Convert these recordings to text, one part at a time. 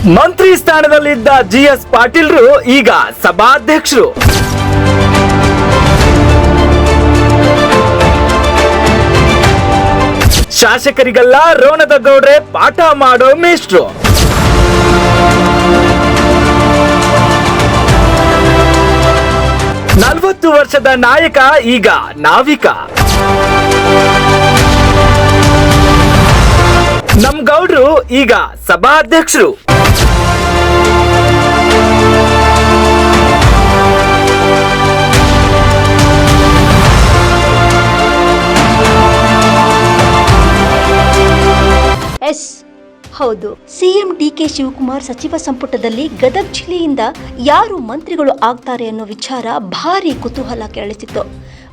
ಮಂತ್ರಿ ಸ್ಥಾನದಲ್ಲಿದ್ದ GS ಪಾಟೀಲ್ರು ಈಗ ಸಭಾಧ್ಯಕ್ಷರು. ಶಾಸಕರಿಗೆಲ್ಲ ರೋಣದ ಗೌಡ್ರೆ ಪಾಠ ಮಾಡೋ ಮೇಷ್ಟ್ರು. ನಲವತ್ತು ವರ್ಷದ ನಾಯಕ ಈಗ ನಾವಿಕ. ನಮ್ ಗೌಡ್ರು ಈಗ ಸಭಾಧ್ಯಕ್ಷರು. ಎಸ್ ಹೌದು, ಸಿಎಂ ಡಿಕೆ ಶಿವಕುಮಾರ್ ಸಚಿವ ಸಂಪುಟದಲ್ಲಿ ಗದಗ ಜಿಲ್ಲೆಯಿಂದ ಯಾರು ಮಂತ್ರಿಗಳು ಆಗ್ತಾರೆ ಅನ್ನೋ ವಿಚಾರ ಭಾರಿ ಕುತೂಹಲ ಕೆರಳಿಸಿತ್ತು.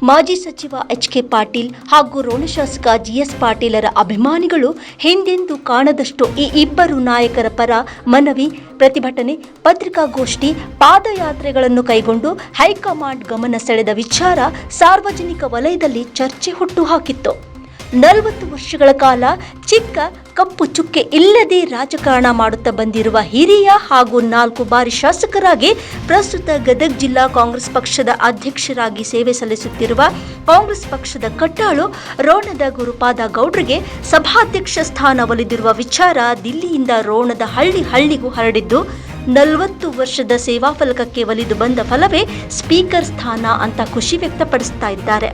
ಮಾಜಿ ಸಚಿವ ಎಚ್.ಕೆ. ಪಾಟೀಲ್ ಹಾಗೂ ರೋಣ ಶಾಸಕ ಜಿಎಸ್ ಪಾಟೀಲರ ಅಭಿಮಾನಿಗಳು ಹಿಂದೆಂದೂ ಕಾಣದಷ್ಟು ಈ ಇಬ್ಬರು ನಾಯಕರ ಪರ ಮನವಿ, ಪ್ರತಿಭಟನೆ, ಪತ್ರಿಕಾಗೋಷ್ಠಿ, ಪಾದಯಾತ್ರೆಗಳನ್ನು ಕೈಗೊಂಡು ಹೈಕಮಾಂಡ್ ಗಮನ ಸೆಳೆದ ವಿಚಾರ ಸಾರ್ವಜನಿಕ ವಲಯದಲ್ಲಿ ಚರ್ಚೆ ಹುಟ್ಟುಹಾಕಿತ್ತು. 40 ವರ್ಷಗಳ ಕಾಲ ಚಿಕ್ಕ ಕಪ್ಪು ಚುಕ್ಕೆ ಇಲ್ಲದೆ ರಾಜಕಾರಣ ಮಾಡುತ್ತಾ ಬಂದಿರುವ ಹಿರಿಯ ಹಾಗೂ 4 ಬಾರಿ ಶಾಸಕರಾಗಿ ಪ್ರಸ್ತುತ ಗದಗ ಜಿಲ್ಲಾ ಕಾಂಗ್ರೆಸ್ ಪಕ್ಷದ ಅಧ್ಯಕ್ಷರಾಗಿ ಸೇವೆ ಸಲ್ಲಿಸುತ್ತಿರುವ ಕಾಂಗ್ರೆಸ್ ಪಕ್ಷದ ಕಟ್ಟಾಳು ರೋಣದ ಗುರುಪಾದ ಗೌಡ್ರಿಗೆ ಸಭಾಧ್ಯಕ್ಷ ಸ್ಥಾನ ಒಲಿದಿರುವ ವಿಚಾರ ದಿಲ್ಲಿಯಿಂದ ರೋಣದ ಹಳ್ಳಿಗೂ ಹರಡಿದ್ದು 40 ವರ್ಷದ ಸೇವಾ ಫಲಕಕ್ಕೆ ಒಲಿದು ಬಂದ ಫಲವೇ ಸ್ಪೀಕರ್ ಸ್ಥಾನ ಅಂತ ಖುಷಿ ವ್ಯಕ್ತಪಡಿಸ್ತಾ ಇದ್ದಾರೆ.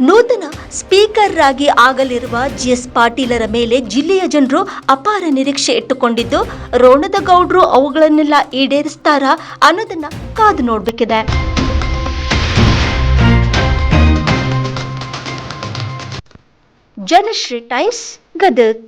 ನೂತನ ಸ್ಪೀಕರ್ ಆಗಿ ಆಗಲಿರುವ ಜಿಎಸ್ ಪಾಟೀಲರ ಮೇಲೆ ಜಿಲ್ಲೆಯ ಜನರು ಅಪಾರ ನಿರೀಕ್ಷೆ ಇಟ್ಟುಕೊಂಡಿದ್ದು, ರೋಣದ ಗೌಡ್ರು ಅವುಗಳನ್ನೆಲ್ಲ ಈಡೇರಿಸ್ತಾರಾ ಅನ್ನೋದನ್ನ ಕಾದು ನೋಡಬೇಕಿದೆ. ಜನಶ್ರೀ ಟೈಮ್ಸ್, ಗದಗ್.